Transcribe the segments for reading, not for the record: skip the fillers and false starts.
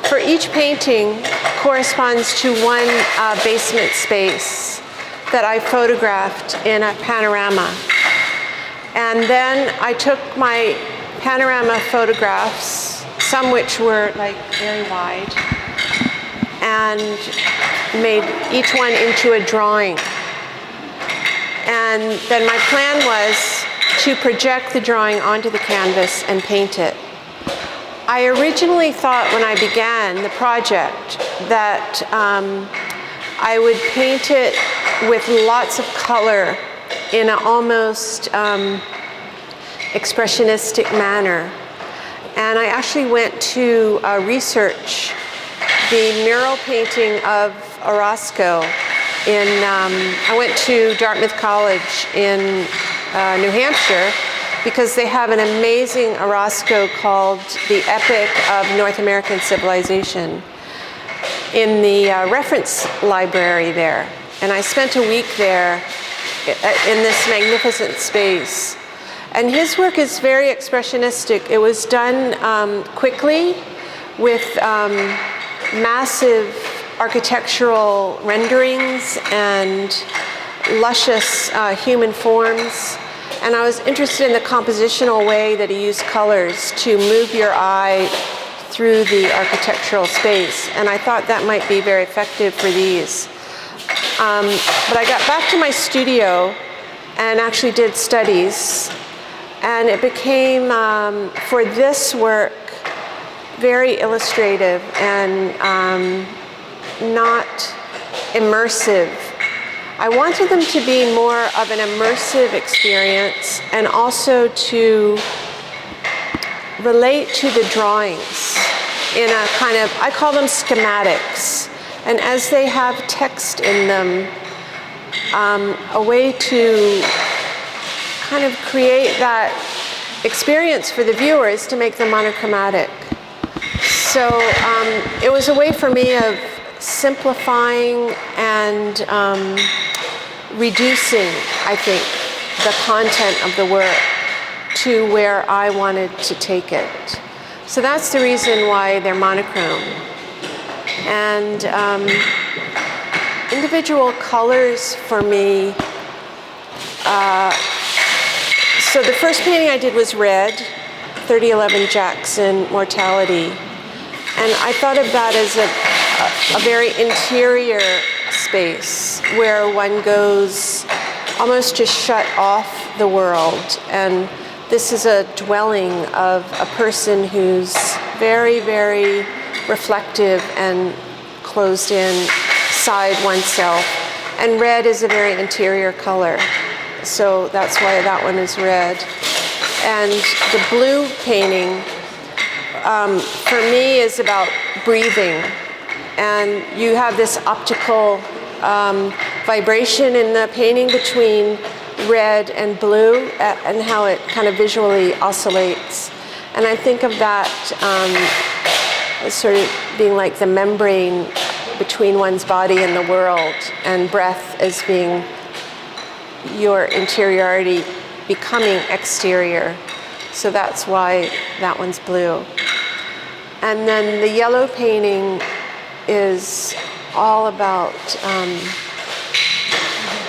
For each painting corresponds to one basement space that I photographed in a panorama. And then I took my panorama photographs, some which were like very wide, and made each one into a drawing. And then my plan was to project the drawing onto the canvas and paint it. I originally thought when I began the project that I would paint it with lots of color in an almost expressionistic manner. And I actually went to research the mural painting of Orozco I went to Dartmouth College in New Hampshire because they have an amazing Orozco called The Epic of North American Civilization in the reference library there. And I spent a week there in this magnificent space. And his work is very expressionistic. It was done quickly with massive architectural renderings and luscious human forms. And I was interested in the compositional way that he used colors to move your eye through the architectural space. And I thought that might be very effective for these. But I got back to my studio and actually did studies. And it became, for this work, very illustrative and not immersive. I wanted them to be more of an immersive experience and also to relate to the drawings in a kind of, I call them schematics. And as they have text in them, a way to kind of create that experience for the viewer is to make them monochromatic. So it was a way for me of simplifying and reducing, I think, the content of the work to where I wanted to take it. So that's the reason why they're monochrome. And individual colors for me, so the first painting I did was red, 3011 Jackson Mortality. And I thought of that as a very interior space where one goes almost to shut off the world. And this is a dwelling of a person who's very, very reflective and closed inside oneself. And red is a very interior color. So that's why that one is red. And the blue painting, for me, is about breathing. And you have this optical vibration in the painting between red and blue and how it kind of visually oscillates. And I think of that as sort of being like the membrane between one's body and the world, and breath as being your interiority becoming exterior. So that's why that one's blue. And then the yellow painting is all about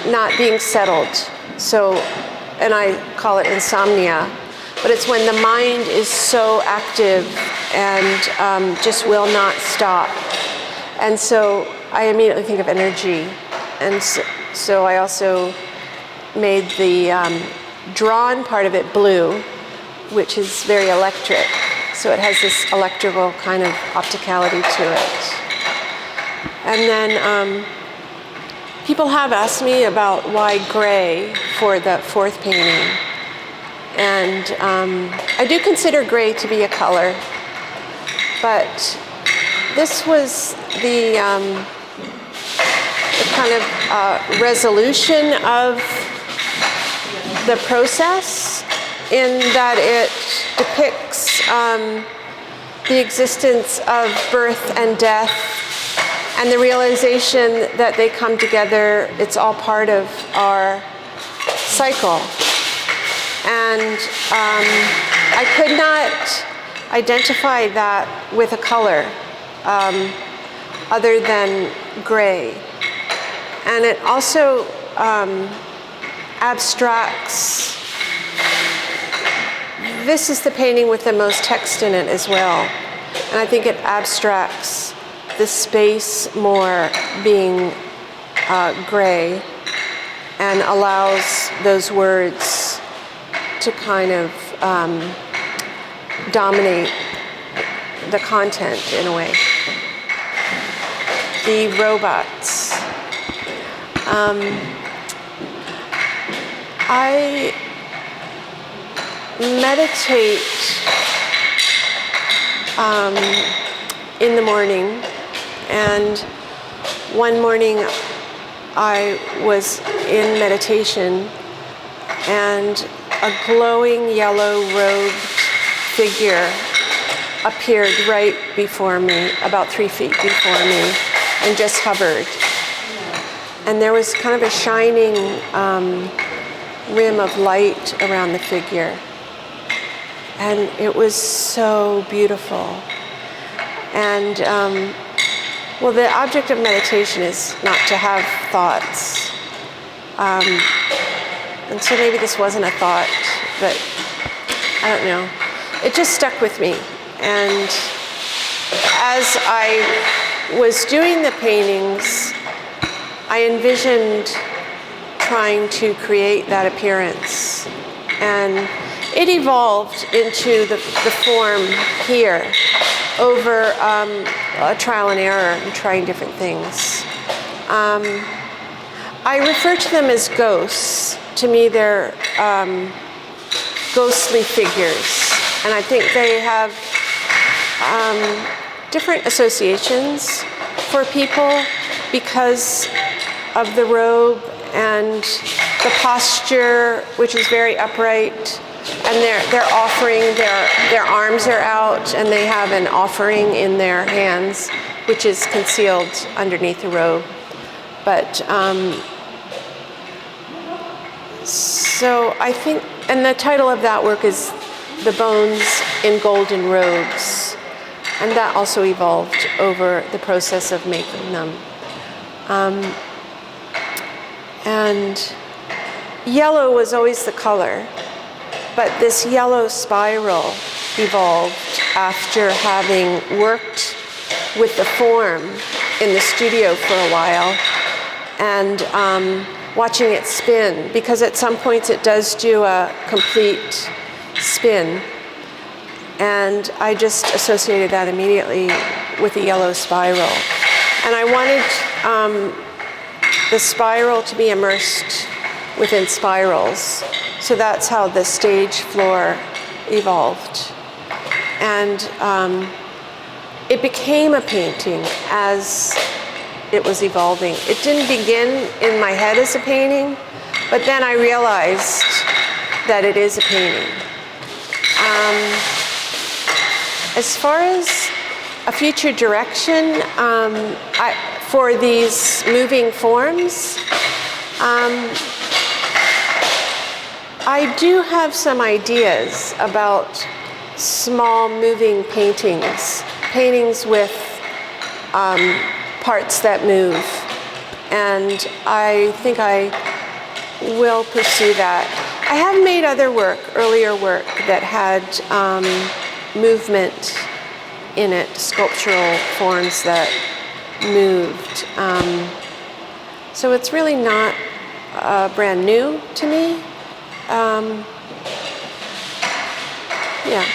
not being settled. So, and I call it insomnia, but it's when the mind is so active and just will not stop. And so I immediately think of energy. And so I also made the drawn part of it blue, which is very electric. So it has this electrical kind of opticality to it. And then people have asked me about why gray for the fourth painting. And I do consider gray to be a color, but this was the kind of resolution of the process, in that it depicts the existence of birth and death and the realization that they come together. It's all part of our cycle. And I could not identify that with a color other than gray. And it also abstracts. This is the painting with the most text in it as well. And I think it abstracts the space more being gray and allows those words to kind of dominate the content in a way. The robots. I meditate in the morning, and one morning I was in meditation and a glowing yellow robed figure appeared right before me, about 3 feet before me, and just hovered. And there was kind of a shining rim of light around the figure. And it was so beautiful. And, well, the object of meditation is not to have thoughts. And so maybe this wasn't a thought, but I don't know. It just stuck with me. And as I was doing the paintings, I envisioned trying to create that appearance. And it evolved into the form here over a trial and error and trying different things. I refer to them as ghosts. To me, they're ghostly figures. And I think they have different associations for people because of the robe and the posture, which is very upright, and they're offering, their arms are out, and they have an offering in their hands, which is concealed underneath the robe. But so I think, and the title of that work is The Bones in Golden Robes, and that also evolved over the process of making them. And yellow was always the color, but this yellow spiral evolved after having worked with the form in the studio for a while and watching it spin, because at some points it does do a complete spin. And I just associated that immediately with the yellow spiral. And I wanted the spiral to be immersed within spirals. So that's how the stage floor evolved. And it became a painting as it was evolving. It didn't begin in my head as a painting, but then I realized that it is a painting. As far as a future direction for these moving forms, I do have some ideas about small moving paintings with parts that move, and I think I will pursue that. I have made other work, earlier work, that had movement in it, sculptural forms that moved. So it's really not brand new to me. Yeah.